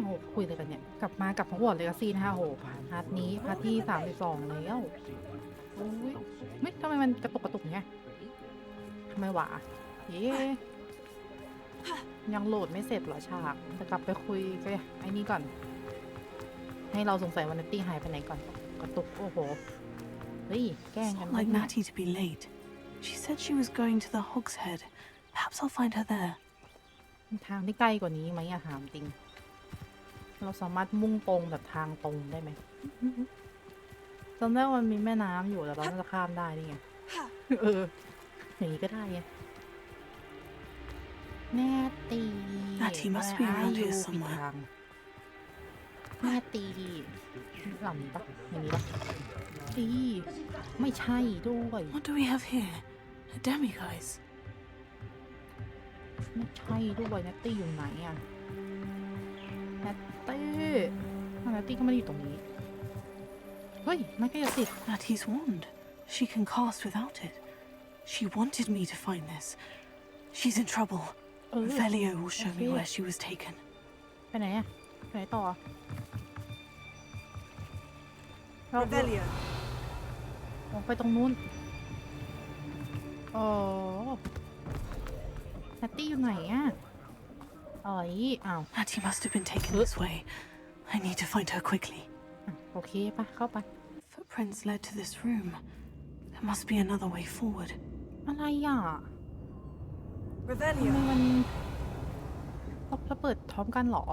โหคุยอะไรกันเนี่ยกลับมากับฮอกวอตส์เลกาซี่นะคะโหพาร์ทนี้พาร์ทที่32แล้วโอ้ยไม่ทำไมมันกระตุกเนี่ยทำไมวะเย้ยังโหลดไม่เสร็จเหรอฉากจะกลับไปคุยกันไอ้นี่ก่อนให้เราสงสัยว่านัตตี้หายไปไหนก่อนกระตุกโอ้โหเฮ้ยแกล้งกัน Like Natty to be late. She said she was going to the Hog's Head. Perhaps I'll find her there. ทางที่ใกล้กว่านี้ไหมอะถามจริงเราสามารถมุ่งตรงแบบทางตรงได้ไหมจำได้ว่ามันมีแม่น้ำอยู่แต่เราน่าจะข้ามได้นี่ไงอย่างนี้ก็ได้ไงแม่ตี Natty must be around here somewhere. แม่ตีหลังนี้ปะอย่างนี้ปะตีไม่ใช่ด้วย What do we have here? A demiguise. ไม่ใช่ด้วยนัตตี้อยู่ไหนอะนัตตี้ก็ไม่ได้อยู่ตรงนี้เฮ้ยมันก็จะติด Natty's wand. She can cast without it. She wanted me to find this. She's in trouble. Velio will show me where she was taken. ไปไหนอะไปไหนต่อVelio ออกไปตรงนู้นอ๋อนัตตี้อยู่ไหนอะอ๋อยอ้าว Natty must have been taken this way. I need to find her quickly. โอเคปะเข้าไป Footprints led to this room. There must be another way forward. อะไรอ่ะทำ Revelio ไมมันเราเปิดพร้อมกันเหรอ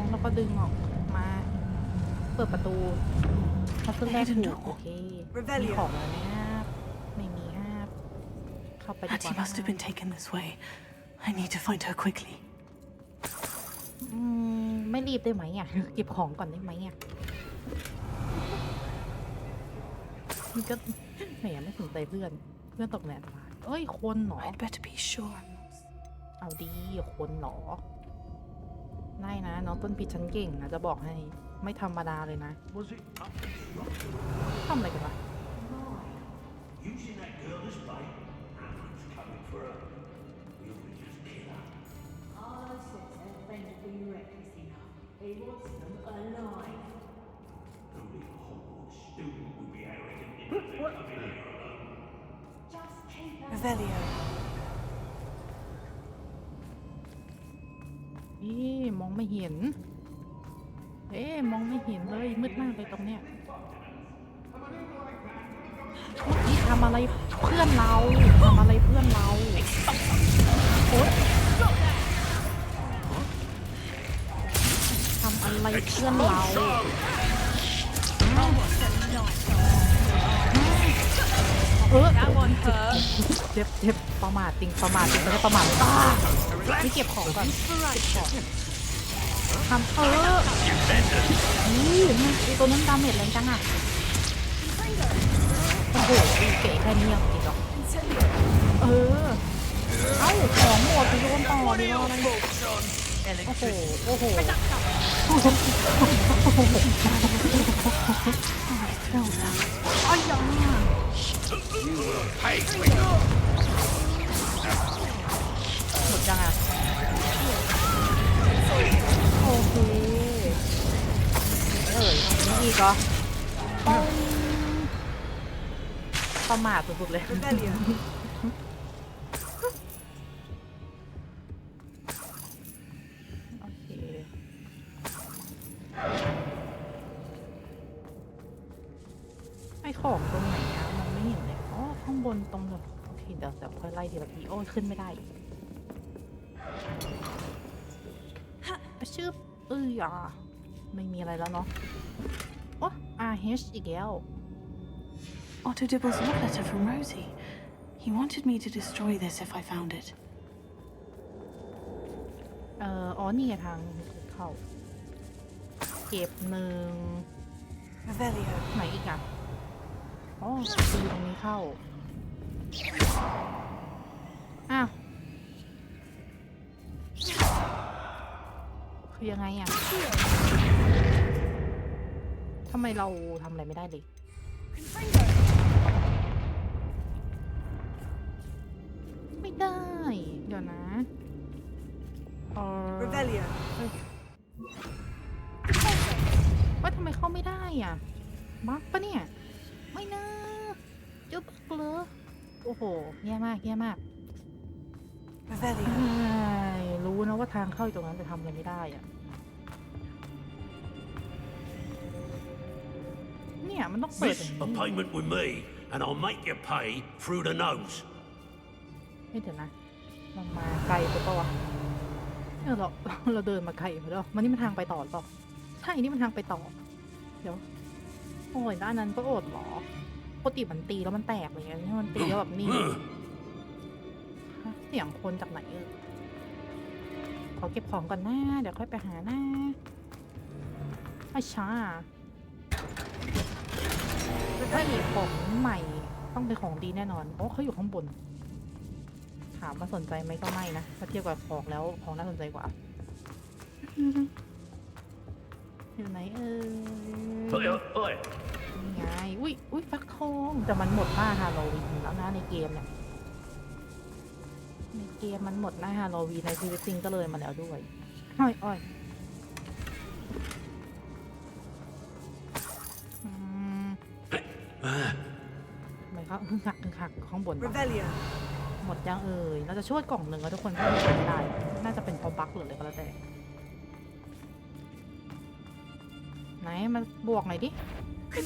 แล้วก็ดึงออกมาเปิดประตูเขาขึ้นแรกถูกโอเคมีของแล้วนะครับไม่มีครับเข้าไปดีกว่า Natty must have been taken this way. I need to find her quickly. ไม่รีบได้ไหมอ่ะเก็บของก่อนได้ไหมอ่ะมันก็แหมไม่สนใจเพื่อนตกแหนตายเอ้ยคนเหรอ I'd better be sure. เอาดีคนเหรอได้นะน้องต้นปีฉันเก่งนะจะบอกให้ไม่ธรรมดาเลยนะทำอะไรกันวะRevelio. มองไม่เห็นมองไม่เห็นเลยมืดมากเลยตรงเนี้ยเมื่อกี้ทำอะไรเพื่อนเราโอ๊ยทำอะไรเพื่อนเราเจ็บประมาทจริงไม่ได้ประมาทไม่เก็บของก่อนทำนี่ตัวนั้นดาเมจแรงจังอ่ะโอ้โหเก๋แค่นี้ยังจริงหรอเอ้าของหมดไปโดนต่อเลยอะไรโอ้โหอ้ยยังหมดยังอ่ะโอเคนี่อีกเหรอประมาทสุดๆเลยโอเคไอ้ของตรงไหนอะมองไม่เห็นเลยอ๋อข้างบนตรงแบบโอเคเดี๋ยวค่อยไล่ทีละทีโอ้ยขึ้นไม่ได้ชื่อไม่มีอะไรแล้วเนาะโอ้ RH อีกแล้ว Otto Dibble's love letter from Rosie. He wanted me to destroy this if I found it. อ๋อนี่ทางเข้าเก็บหนึ่ง Revelio. ไหนอีกอ่ะอ๋อตีตรงนี้เข้าอ้าวคือยังไงอ่ะ ทำไมเราทำอะไรไม่ได้เลยไม่ได้ เดี๋ยวนะRebellion ว่าทำไมเข้าไม่ได้อ่ะบั๊กปะเนี่ยไม่นะจุ๊บเลยโอ้โหแย่มากแย่มาก Rebellion รู้นะว่าทางเข้าอยู่ตรงนั้นแต่ทำอะไรไม่ได้อ่ะเนี่ยมันต้องเปิด Miss a payment with me, and I'll make you pay through the nose. ไม่เดี๋ยวนะเรามาไกลไปปะวะเราเดินมาไกลไปแล้วมันนี่มันทางไปต่อหรือเปล่าใช่นี่มันทางไปต่อเดี๋ยวโอ้ยด้านนั้นก็อดหรอปกติมันตีแล้วมันแตกอะไรเงี้ยนี่มันตีแล้วแบบนี่เสียงคนจากไหนขอเก็บของก่อนนะเดี๋ยวค่อยไปหานะไอ้ช้าถ้ามีของใหม่ต้องเป็นของดีแน่นอนโอ้เขาอยู่ข้างบนถามว่าสนใจไหมก็ไม่นะถ้าเทียบกับของแล้วของน่าสนใจกว่าอยู่ไหนนี่ไงอุ้ยฟักทองแต่มันหมดหน้าฮาโลวีนแล้วนะในเกมเนี่ยในเกมมันหมดหน้าฮาโลวีนในชีวิตจริงก็เลยมาแล้วด้วยอ้อยทำไมครับหักข้างบน Rebellion หมดยังเราจะช่วยกล่องหนึ่งแล้วทุกคนก็ไม่ได้ น่าจะเป็นเพราะบั๊กหรืออะไรก็แล้วแต่ไหนมาบวกหน่อยดิ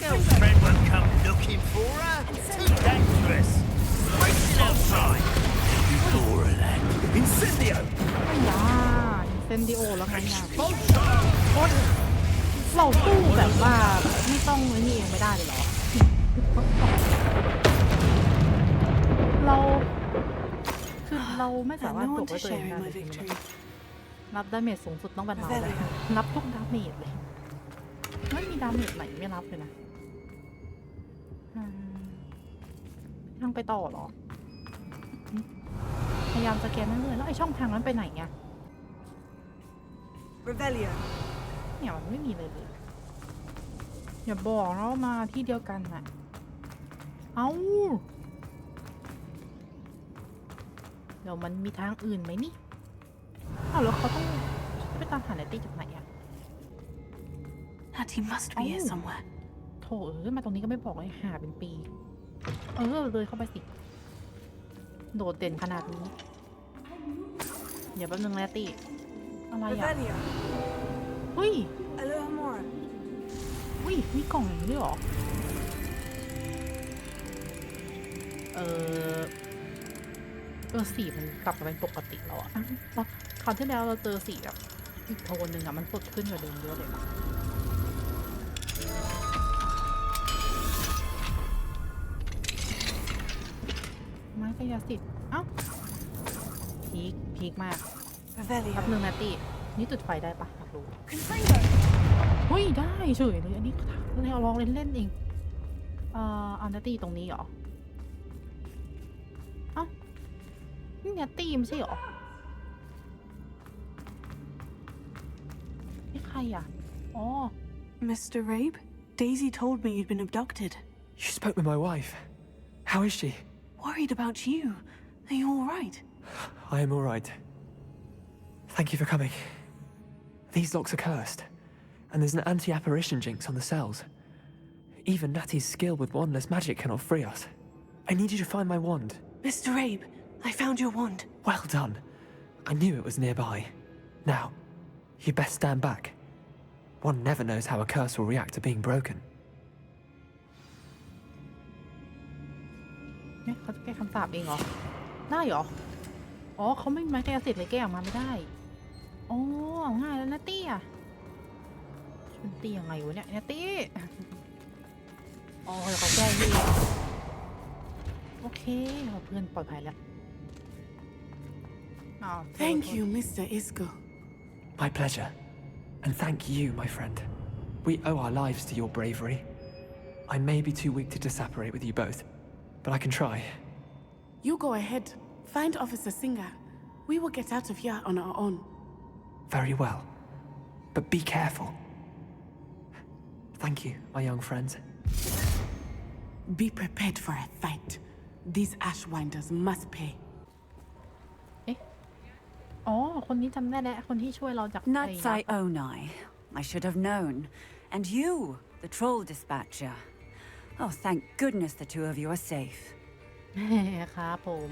Girlfriend won't come looking for her. Too dangerous. Wasting our time. Laura land. Incendio. ไม่ยาเซนดิโอแล้วไงเนี่ยเราสู้แบบว่าไม่ต้องนี่เองไม่ได้เลยเหรอ เราไม่สามารถตกไว้ตัวเองได้นับดาเมจสูงสุดต้องเป็นเราเลยนับทุกดาเมจเลยไม่มีดาเมจไหนไม่รับเลยนะทางไปต่อหรอพยายามสแกนนั่นเลยแล้วไอช่องทางนั้นไปไหนอ่ะ Rebellion เนี่ยมันไม่มีเลยอย่าบอกนะว่ามาที่เดียวกันน่ะเอ้าเดี๋ยวมันมีทางอื่นไหมนี่แล้วเขาต้องไปตามหาไนตี้จากไหนอะ Natty must be here somewhere โถมาตรงนี้ก็ไม่บอกเลยหาเป็นปีเลยเข้าไปสิโดดเด่นขนาดนี้เดี๋ยวแป๊บนึงไนตี้อะไรอะ Rebellion เฮ้ย Alohomora มีกล่องอย่างนี้ด้วยเหรอสีมันกลับมาเป็นปกติแล้วอะคราวที่แล้วเราเจอสีแบบอีกโทนหนึ่งอะมันสดขึ้นกว่าเดิมเยอะเลยนะไม้กายสิทธิ์พีคมากครับหนึ่งนาทีนี่จุดไฟได้ปะอยากรู้เฮ้ยได้เฉยเลยอันนี้เราลองเล่นเองอันนาทีตรงนี้เหรอนี่เนี่ยตีมใช่หรอนี่ใครอ่ะMr. Rabe, Daisy told me you'd been abducted. You spoke with my wife. How is she? Worried about you. Are you all right? I am all right. Thank you for coming. These locks are cursed, and there's an anti-apparition jinx on the cells. Even Natty's skill with wandless magic cannot free us. I need you to find my wand. Mr. Rabe, I found your wand. Well done. I knew it was nearby. Now, you best stand back. One never knows how a curse will react to being broken. เนี่ยเขาจะแก้คำสาปเองเหรอได้เหรอเขาไม่มีไม้กายสิทธิ์เลยแก้ออกมาไม่ได้ง่ายแล้วนะตี้อ่ะมันตียังไงวะเนี่ยตี้ เดี๋ยวเขาแก้ที่โอเคเพื่อนปลอดภัยแล้วThank you, Mr. Isco. My pleasure. And thank you, my friend. We owe our lives to your bravery. I may be too weak to disapparate with you both, but I can try. You go ahead. Find Officer Singer. We will get out of here on our own. Very well. But be careful. Thank Thank you, my young friends. Be prepared for a fight. These Ashwinders must pay. อ๋อคนนี้จำได้แล้วคนที่ช่วยเราจาก Natsai Onai. I should have known. And you, the troll dispatcher. Oh, thank goodness the two of you are safe. ครับผม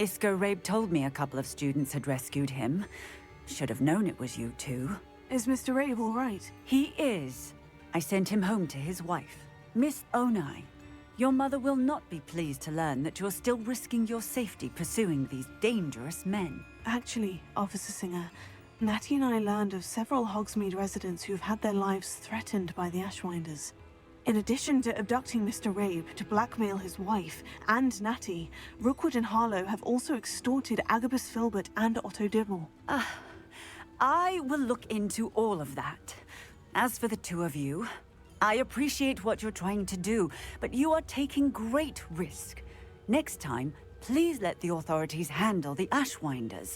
Isco Rabe told me a couple of students had rescued him. Should have known it was you two. Is Mr. Rabe all right? He is. I sent him home to his wife. Miss Onai, your mother will not be pleased to learn that you're still risking your safety pursuing these dangerous men. Actually, Officer Singer, Natty and I learned of several Hogsmeade residents who've had their lives threatened by the Ashwinders. In addition to abducting Mr. Rabe to blackmail his wife and Natty, Rookwood and Harlow have also extorted Agabus Filbert and Otto Dibble. I will look into all of that. As for the two of you, I appreciate what you're trying to do, but you are taking great risk. Next time, please let the authorities handle the Ashwinders.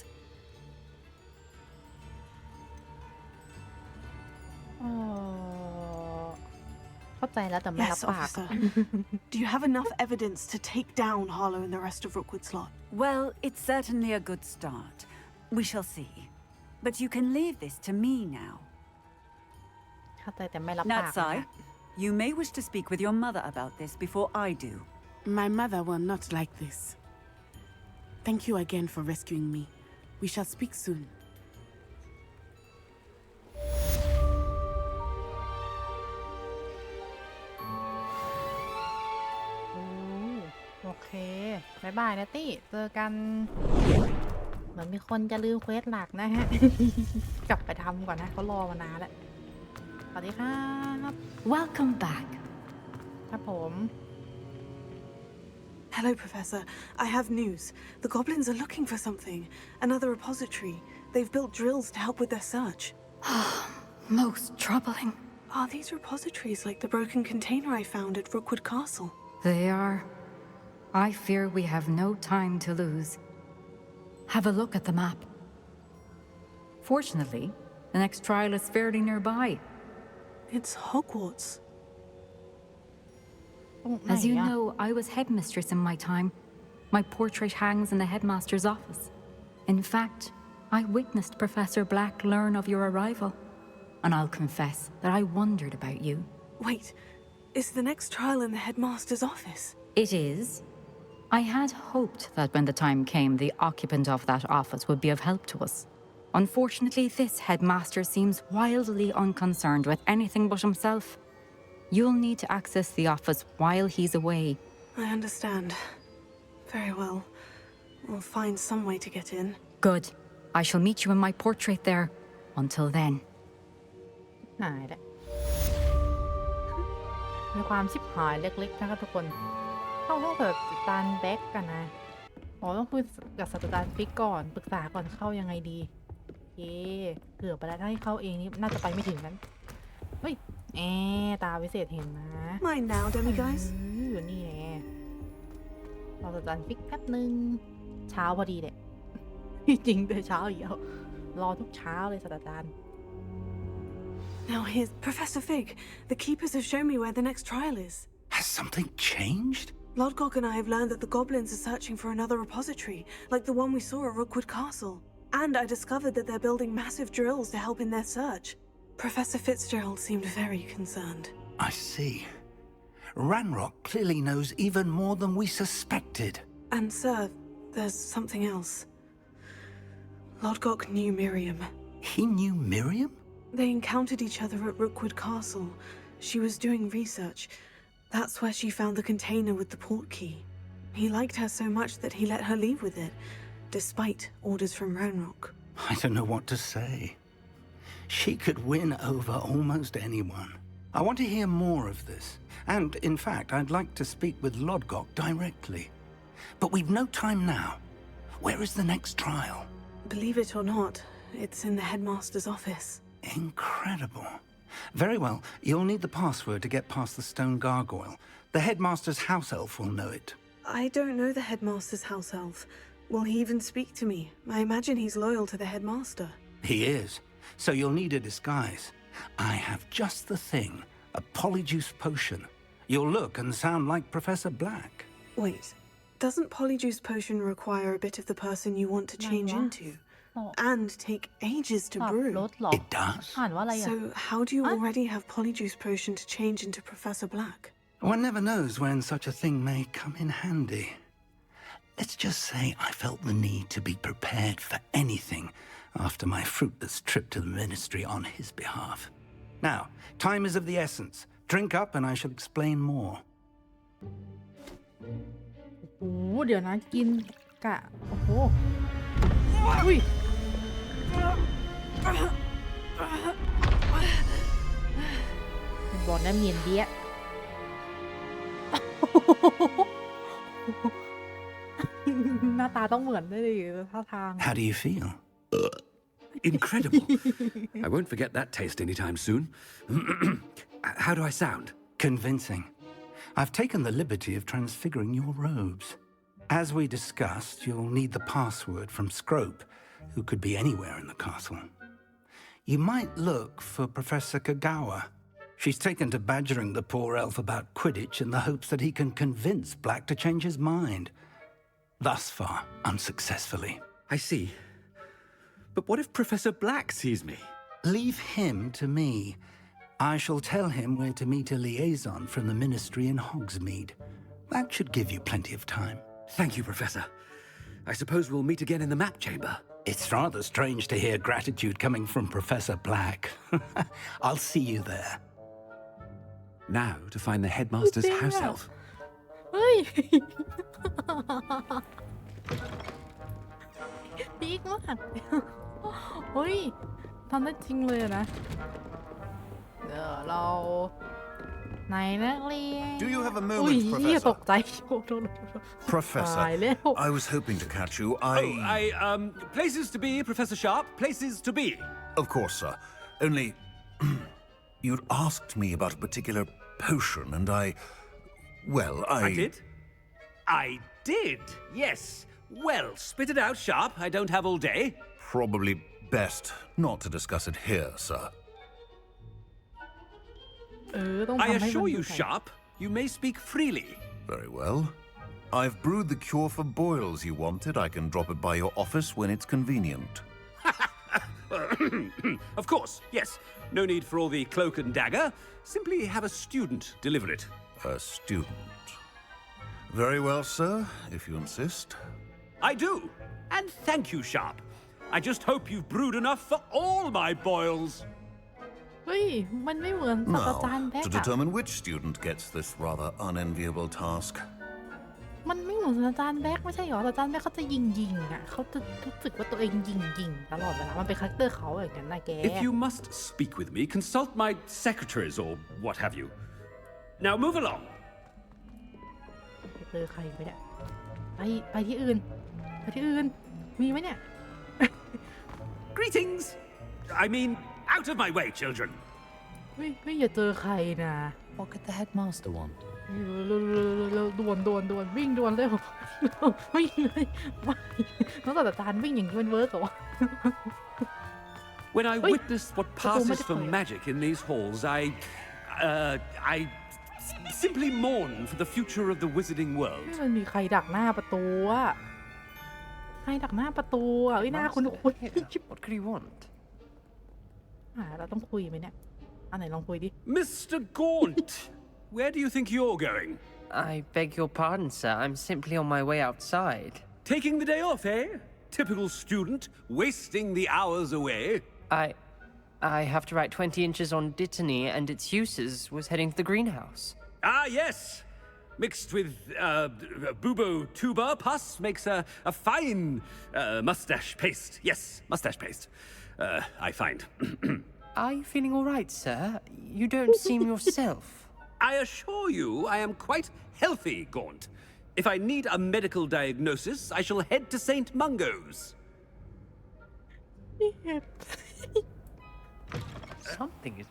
เข้าใจแล้วแต่ไม่รับ Yes, ปาก officer. Do you have enough evidence to take down Harlow and the rest of Rookwood's lot? Well, it's certainly a good start. We shall see. But you can leave this to me now. เข้าใจแต่ไม่รับปาก Natsai, you may wish to speak with your mother about this before I do. My mother will not like this. Thank you again for rescuing me. We shall speak soon. โอเคบายบายนะตี้เจอกันเหมือนมีคนจะลืมเควสหลักนะฮะ กลับไปทำก่อนนะเขารอมานานแล้วสวัสดีครับ Welcome back. ครับผม Hello, Professor. I have news. The goblins are looking for something. Another repository. They've built drills to help with their search. Most troubling. Are these repositories like the broken container I found at Rookwood Castle? They are. I fear we have no time to lose. Have a look at the map. Fortunately, the next trial is fairly nearby. It's Hogwarts. ตรงไหน As you อะ know, I was headmistress in my time. My portrait hangs in the headmaster's office. In fact, I witnessed Professor Black learn of your arrival. And I'll confess that I wondered about you. Wait, is the next trial in the headmaster's office? It is. I had hoped that when the time came, the occupant of that office would be of help to us. Unfortunately, this headmaster seems wildly unconcerned with anything but himself. You'll need to access the office while he's away. I understand. Very well. We'll find some way to get in. Good. I shall meet you in my portrait there. Until then. หายแล้วมีความชิบหายเล็กๆนะครับทุกคนเข้าห้องศาสตราจารย์แบ็กกันนะอ๋อต้องคุยกับศาสตราจารย์ฟิกก่อนปรึกษาก่อนเข้ายังไงดีโอเคเกือบไปแล้วถ้าให้เข้าเองนี่น่าจะไปไม่ถึงนั้นเฮ้ยตาวิเศษเห็นนะ Mine now, demiguys. อยู่นี่แน่รอศาสตราจารย์ฟิกแป๊บนึงเช้าพอดีแหละ จริงเลยเช้าอีกแล้วรอทุกเช้าเลยศาสตราจารย์ Now here's Professor Fig. The keepers have shown me where the next trial is. Has something changed? Lodgok and I have learned that the goblins are searching for another repository, like the one we saw at Rookwood Castle. And I discovered that they're building massive drills to help in their search. Professor Fitzgerald seemed very concerned. I see. Ranrock clearly knows even more than we suspected. And sir, there's something else. Lodgok knew Miriam. He knew Miriam? They encountered each other at Rookwood Castle. She was doing research. That's where she found the container with the port key. He liked her so much that he let her leave with it, despite orders from Ranrock. I don't know what to say. She could win over almost anyone. I want to hear more of this. And, in fact, I'd like to speak with Lodgok directly. But we've no time now. Where is the next trial? Believe it or not, it's in the headmaster's office. Incredible. Very well, you'll need the password to get past the stone gargoyle. The headmaster's house elf will know it. I don't know the headmaster's house elf. Will he even speak to me? I imagine he's loyal to the headmaster. He is. So you'll need a disguise. I have just the thing. A polyjuice potion. You'll look and sound like Professor Black. Wait, doesn't Polyjuice Potion require a bit of the person you want to change What? into? Oh. And take ages to ปรับ brew. ลดหรอ It does. อ่านว่าอะไรอ่ะ So how do you already have Polyjuice Potion to change into Professor Black? One never knows when such a thing may come in handy. Let's just say I felt the need to be prepared for anything after my fruitless trip to the ministry on his behalf. Now, time is of the essence. Drink up and I shall explain more. โอ้โหเดี๋ยวนะกินกะโอ้โหอุ้ยเป็นบอลน้ำเย็นเดี้ยหน้าตาต้องเหมือนได้เลยท่าทาง How do you feel? Incredible. I won't forget that taste anytime soon. How do I sound? Convincing. I've taken the liberty of transfiguring your robes. As we discussed, you'll need the password from Scrope, who could be anywhere in the castle. You might look for Professor Kagawa. She's taken to badgering the poor elf about Quidditch in the hopes that he can convince Black to change his mind. Thus far, unsuccessfully. I see. But what if Professor Black sees me? Leave him to me. I shall tell him where to meet a liaison from the ministry in Hogsmeade. That should give you plenty of time. Thank you, Professor. I suppose we'll meet again in the map chamber. It's rather strange to hear gratitude coming from Professor Black. I'll see you there. Now to find the headmaster's Yeah. house elf. เฮ้ยพีคมากเฮ้ยทำได้จริงเลยอะนะเดี๋ยวเราไหนนักเรียน Do you have a อุ้ย moment, เหี้ยต Professor? กใจโอ้โห Professor, ตายแล้ว I was hoping to catch you. Places to be, Professor Sharp. Places to be. Of course, sir. Only, you'd asked me about a particular potion, and well, I did? I did, yes. Well, spit it out, Sharp. I don't have all day. Probably best not to discuss it here, sir. ต้อง I ทำให้มัน assure ดู you, ใส่ Sharp, you may speak freely. Very well. I've brewed the cure for boils you wanted. I can drop it by your office when it's convenient. Of course, yes. No need for all the cloak and dagger. Simply have a student deliver it. A student. Very well, sir, if you insist. I do. And thank you, Sharp. I just hope you've brewed enough for all my boils. เฮ้ยมันไม่เหมือนศาสตราจาร Now, ย์แบ็ก to อะ determine which student gets this rather unenviable task. มันไม่เหมือนศาสตราจารย์แบ็กไม่ใช่หรอศาสตราจารย์แบ็กเขาจะยิงอะเขาจะรู้สึกว่าตัวเองยิงตลอดเวลามันเป็นคาแรคเตอร์เขาอย่างนั้นนะแก If you must speak with me, consult my secretaries or what have you. Now move along. เจอใครไปเนี่ยไปที่อื่นมีไหมเนี่ย Greetings. I mean, out of my way, children. เฮ้ยอย่าเจอใครนะ What could the headmaster want? เร็วด่วนวิ่งด่วนเร็ววิ่งเลยน้องศาสตราจารย์วิ่งอย่างนี้มันเวิร์กเหรอวะ When I Wait. witnessed what passes magic for player. magic in these halls, I simply mourn for the future of the wizarding นี่ world. มันมีใครดักหน้าประตูอะใครดักหน้าประตูอะหน้าคุณ What could he want? เราต้องคุยไหมเนี่ยอันไหนลองคุยดิ Mr. Gaunt, where do you think you're going? I beg your pardon, sir. I'm simply on my way outside. Taking the day off, eh? Typical student, wasting the hours away. I have to write 20 inches on Dittany and its uses. Was heading to the greenhouse. Ah, yes. Mixed with bubo tuber pus makes a fine mustache paste. Yes, mustache paste. I find. Are you feeling all right, sir? You don't seem yourself. I assure you I am quite healthy, Gaunt. If I need a medical diagnosis, I shall head to St. Mungo's. Something is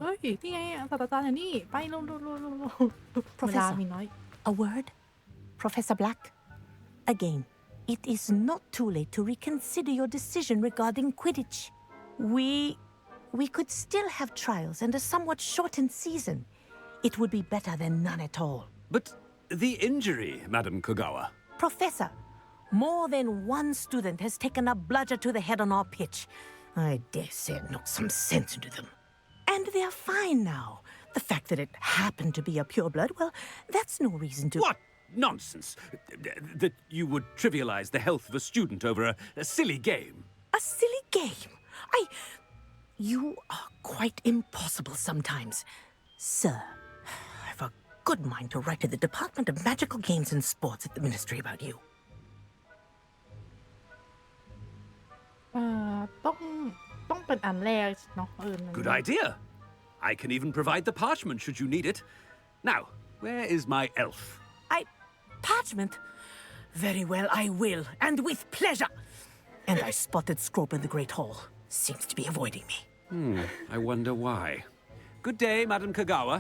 เฮ้ยนี่ไงศาสตราจารย์อย่างนี้ไปเร็วเวลามีน้อย A word? Professor Black? Again, it is not too late to reconsider your decision regarding Quidditch. we could still have trials and a somewhat shortened season. It would be better than none at all. But the injury, Madam Kogawa. Professor, more than one student has taken a bludger to the head on our pitch. I dare say it knocked some sense into them. And they're fine now. The fact that it happened to be a pureblood, well, that's no reason to... What nonsense! That you would trivialize the health of a student over a silly game. A silly game? You are quite impossible sometimes. Sir, I've a good mind to write to the Department of Magical Games and Sports at the Ministry about you. ต้องเป็นอันแรกเนาะGood idea. I can even provide the parchment should you need it. Now, where is my elf? Parchment? Very well, I will, and with pleasure. And I spotted Scrope in the Great Hall. Seems to be avoiding me. I wonder why. Good day, Madam Kogawa.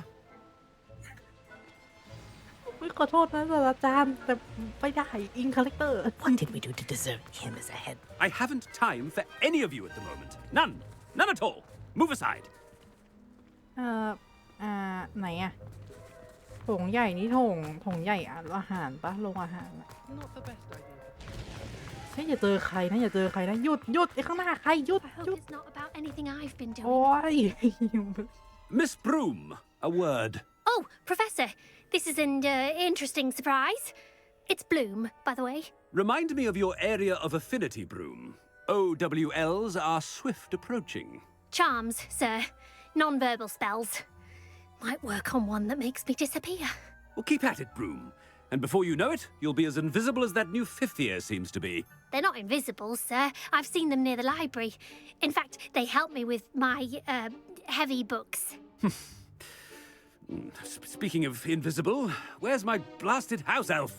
ขอโทษนะศาสตราจารย์แต่ไม่ได้อิงคาแรคเตอร์ What did we do to deserve him as a head? I haven't time for any of you at the moment. None. None at all. Move aside. ไหนอะโถงใหญ่นี่โถงใหญ่อาหารปะโรงอาหารเฮ้ยอย่าเจอใครนะอย่าเจอใครนะหยุดไอ้ข้างหน้าใครหยุด It's not about anything I've been doing. โอ้ย Miss Broom, a word. Oh, Professor, this is an interesting surprise. It's Bloom, by the way. Remind me of your area of affinity, Broom. OWLs are swift approaching. Charms, sir. Non-verbal spells. Might work on one that makes me disappear. Well, keep at it, Broom. And before you know it, you'll be as invisible as that new fifth year seems to be. They're not invisible, sir. I've seen them near the library. In fact, they help me with my, heavy books. Speaking of invisible, where's my blasted house elf?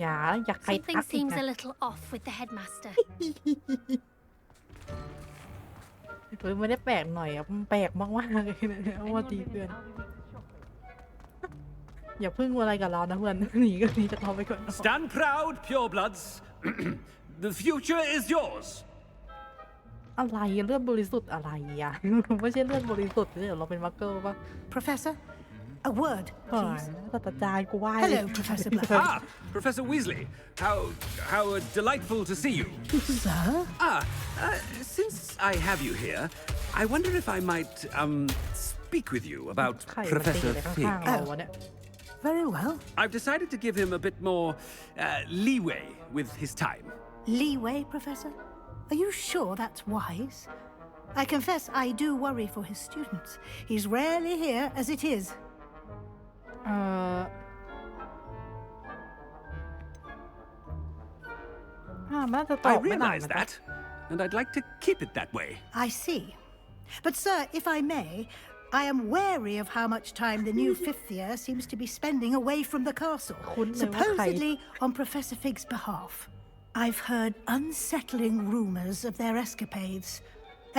อย่าใคร Something ทักอีก seems นะ a little off with the headmaster. ไม่ได้แปลกหน่อยอะมันแปลกมากๆเลยนะว่าตีเพื่อนอย่าพึ่งอะไรกับเรานะเพื่อนหนีจะทอไปก่อน Stand proud, purebloods. The future is yours. อะไรเลือดบริสุทธิ์อะไรอะไม่ใช่เลือดบริสุทธิ์เดี๋ยวเราเป็นมักเกิลป่ะ Professor, a word, ศา please. สตราจารย์กูไหว้ Hello, Professor Black. Professor Weasley. How delightful to see you. Sir? Since I have you here, I wonder if I might, speak with you about ใครมาตี Professor อะไร Fig. ข้างๆเราวะเนี่ย Very well. I've decided to give him a bit more, leeway with his time. Leeway, Professor? Are you sure that's wise? I confess I do worry for his students. He's rarely here as it is. น่าจะตอ I บไม่นาน realize นะ that, and I'd like to keep it that way. I see. But, sir, if I may, I am wary of how much time the new fifth year seems to be spending away from the castle, supposedly on Professor Fig's behalf. I've heard unsettling rumors of their escapades.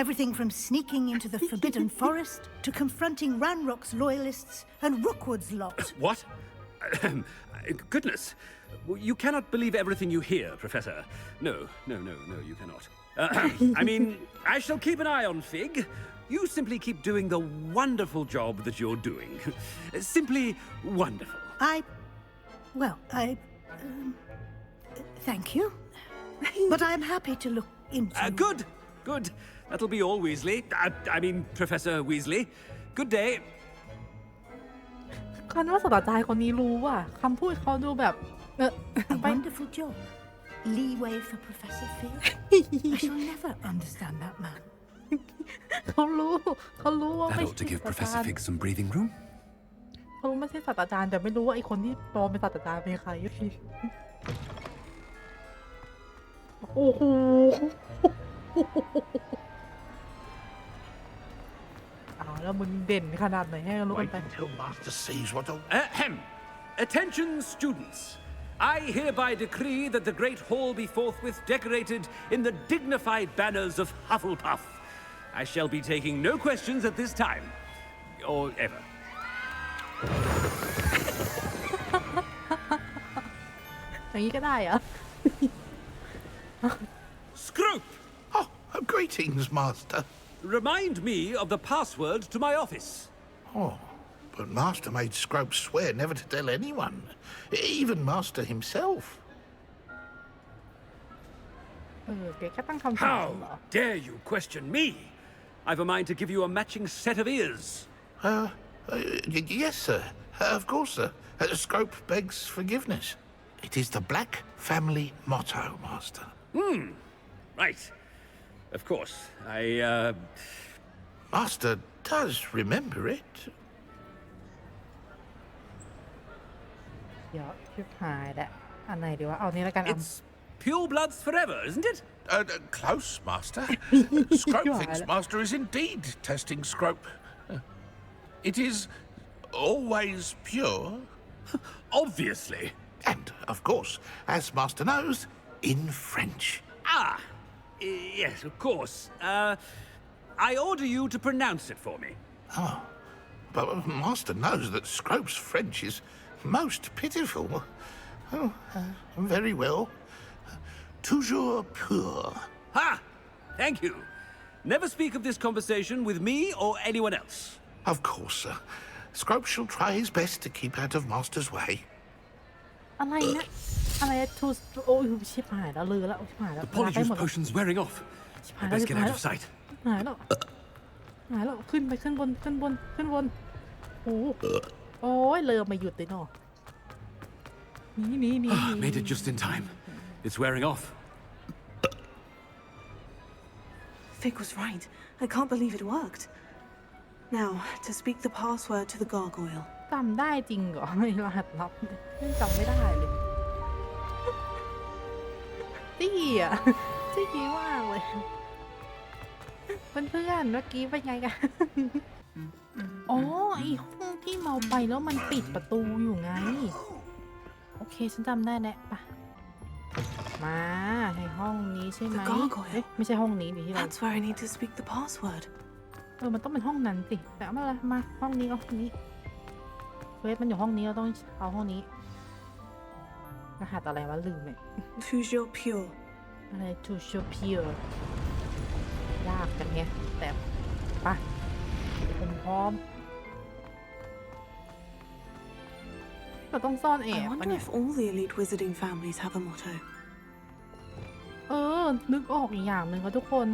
Everything from sneaking into the Forbidden Forest to confronting Ranrock's loyalists and Rookwood's lot. What? Goodness. You cannot believe everything you hear, Professor. No, you cannot. I mean, I shall keep an eye on Fig. You simply keep doing the wonderful job that you're doing. Simply wonderful. Thank you. But I'm happy to look into... Good. That'll be all, Weasley. I mean, Professor Weasley. Good day. คันว่าศาสตราจารย์คนนี้รู้ว่าคำพูดเขาดูแบบ A wonderful job. Leeway for Professor Fig. I shall never understand that man. เขารู้ว่า That ไม่ ought to ใช่ give ศาสตรา Professor จารย์ Fig some breathing room. เขารู้ไม่ใช่ศาสตราจารย์แต่ไม่รู้ว่าไอ้คนที่ปลอมเป็นศาสตราจารย์เป็นใครโอ้โหแล้วมึงเด่นขนาดไหนให้รู้กันไป Wait until Master sees what a... Attention, students. I hereby decree that the Great Hall be forthwith decorated in the dignified banners of Hufflepuff. I shall be taking no questions at this time. Or ever.อย่างนี้ก็ได้เหรอ Scroop! Greetings, Master. Remind me of the password to my office. Oh, but Master made Scrope swear never to tell anyone, even Master himself. แกแค่ตั้งคำถามเหรอ How dare you question me? I've a mind to give you a matching set of ears. Yes, sir. Of course, sir. Scrope begs forgiveness. It is the Black family motto, Master. Right. Of course. Master does remember it. เดี๋ยวชิบหายแหละอันไหนดีวะเอานี้แล้วกัน It's pure bloods forever, isn't it? Close, Master. Scrope thinks Master is indeed testing Scrope. It is always pure. Obviously. And, of course, as Master knows, in French. Ah, yes, of course. I order you to pronounce it for me. Oh, but Master knows that Scrope's French is most pitiful. Oh, very well. Toujours pur. Ha! Thank you. Never speak of this conversation with me or anyone else. Of course, sir. Scrope shall try his best to keep out of Master's way. อะไรนะอะไรทูโอ้ยชิบหายแล้วลือแล้วชิบหายแล้ว The polyjuice potion's wearing off. I best get out of sight. หายแล้วขึ้นไปขึ้นบนโอ้ยเรือมาหยุดเลยเนาะนี่ Made it just in time. It's wearing off. Fig was right. I can't believe it worked. Now, to speak the password to the gargoyle. จำได้จริงเหรอไม่รหัสลับจำไม่ได้เลยจี้อ่ะจี้มากเลยเพื่อนเมื่อกี้เป็นไงกันอ๋อไอห้องที่เราไปแล้วมันปิดประตูอยู่ไงโอเคฉันจำได้แหละปะมาในห้องนี้ใช่ไหมไม่ใช่ห้องนี้ดิที่เรา That's where I need to speak the password. มันต้องเป็นห้องนั้นสิแต่ไม่เป็นไรมาห้องนี้เอาห้องนี้เวทมันอยู่ห้องนี้เราต้องเอาห้องนี้รหัสอะไรวะลืมเลย Toujours pure. อะไร toujours pure ยากกันไงแต่ปะผมพร้อมเราต้องซ่อนแอบ I wonder if all the elite wizarding families have a motto. นึกออกอีกอย่างหนึ่งค่ะทุกคน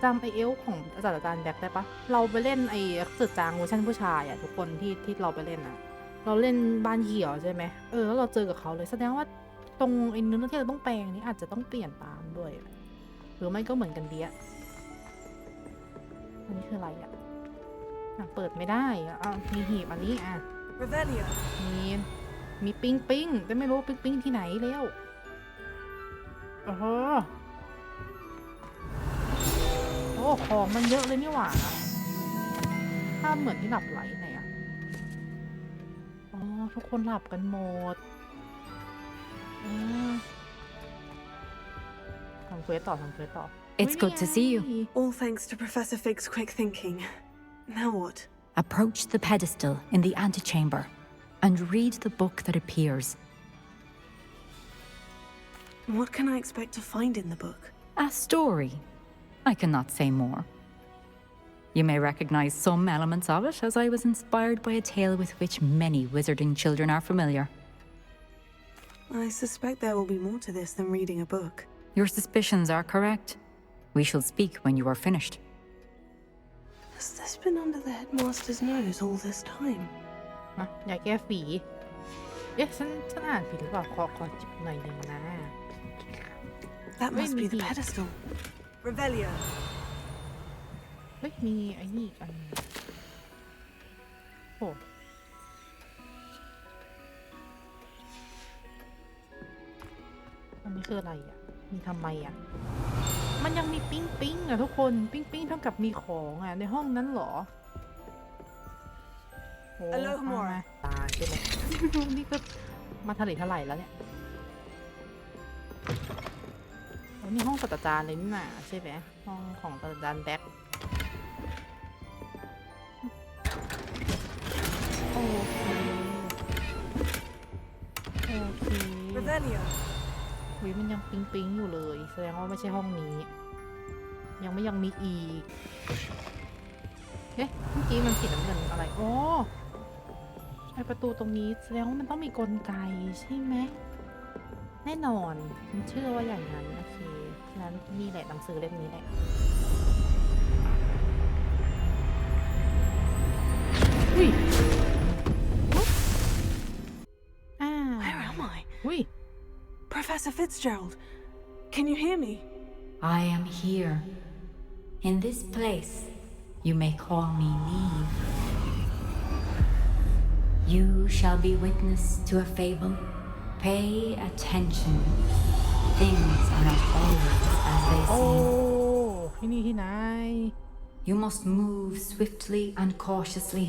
จำไอเอลของอาจารย์แบ็คได้ปะเราไปเล่นไอสุดจางเวอร์ชันผู้ชายอ่ะทุกคนที่เราไปเล่นอ่ะเราเล่นบ้านเหี่ยวใช่ไหมแล้วเราเจอกับเขาเลยแสดงว่าตรงไอ้เนื้อที่เราต้องแปลงนี้อาจจะต้องเปลี่ยนตามด้วยหรือไม่ก็เหมือนกันเดียอันนี้คืออะไรอ่ะเปิดไม่ได้มีหีบอันนี้มีปิ้งแต่ไม่รู้ปิ้งที่ไหนแล้วโอ้ของมันเยอะเลยนี่หว่าถ้าเหมือนที่หลับไหลไหนอะทุกคนหลับกันหมดทำเควสต่อ It's good to see you. All thanks to Professor Fig's quick thinking. Now what? Approach the pedestal in the antechamber and read the book that appears. What can I expect to find in the book? A story. I cannot say more. You may recognize some elements of it, as I was inspired by a tale with which many wizarding children are familiar. I suspect there will be more to this than reading a book. Your suspicions are correct. We shall speak when you are finished. Has this been under the headmaster's nose all this time? อย่าแก้ฝีฉันอ่านผิดหรือเปล่าขอจิบหน่อยหนึ่งนะ That must be the pedestal. Revelio. มีไอ้นี่อีกอันโอ้อันนี้คืออะไรอ่ะมีทำไมอ่ะมันยังมีปิ้งอ่ะทุกคนปิ้งเท่ากับมีของอ่ะในห้องนั้นเหรอโอ้มาตายใช่ไหมนี่ก็มาทะเลทลายแล้วเนี่ยนี่ห้องศาสตราจารย์เลยนี่น่ะใช่ไหมห้องของศาสตราจารย์แบ็คโอเควิมันยังปิ๊งอยู่เลยแสดงว่าไม่ใช่ห้องนี้ ยังมีอีกเอ๊ะเมื่อกี้มันสีน้ำเงินอะไรโอ้ไอประตูตรงนี้แสดงว่ามันต้องมีกลไกใช่ไหมแน่นอนฉันเชื่อว่าอย่างนั้นโอเคฉะนั้นนี่แหละหนังสือเล่มนี้แหละอุ้ยWhere am I? อุ้ย Professor Fitzgerald, can you hear me? I am here. In this place, you may call me Neve. You shall be witness to a fable. Pay attention. Things are not always as they seem. ที่นี่ที่ไหน You must move swiftly and cautiously.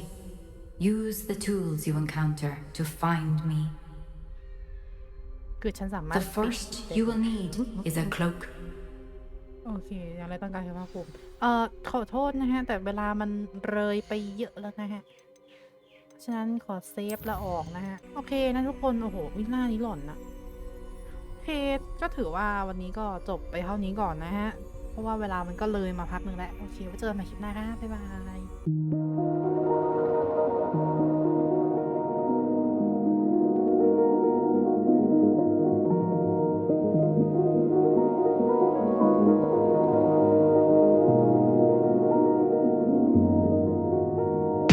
Use the tools you encounter to find me. คือฉันสามารถ The first you will need is a cloak. โอเคอย่างไรต้องการคือผ้าคลุมขอโทษนะฮะแต่เวลามันเลยไปเยอะแล้วนะฮะฉะนั้นขอเซฟแล้วออกนะฮะโอเคนะทุกคนโอ้โหวิหน้านี้หล่อนนะโอเคก็ถือว่าวันนี้ก็จบไปเท่านี้ก่อนนะฮะเพราะว่าเวลามันก็เลยมาพักหนึ่งแล้วโอเคไว้เจอกันใหม่คลิปหน้าค่ะบ๊ายบาย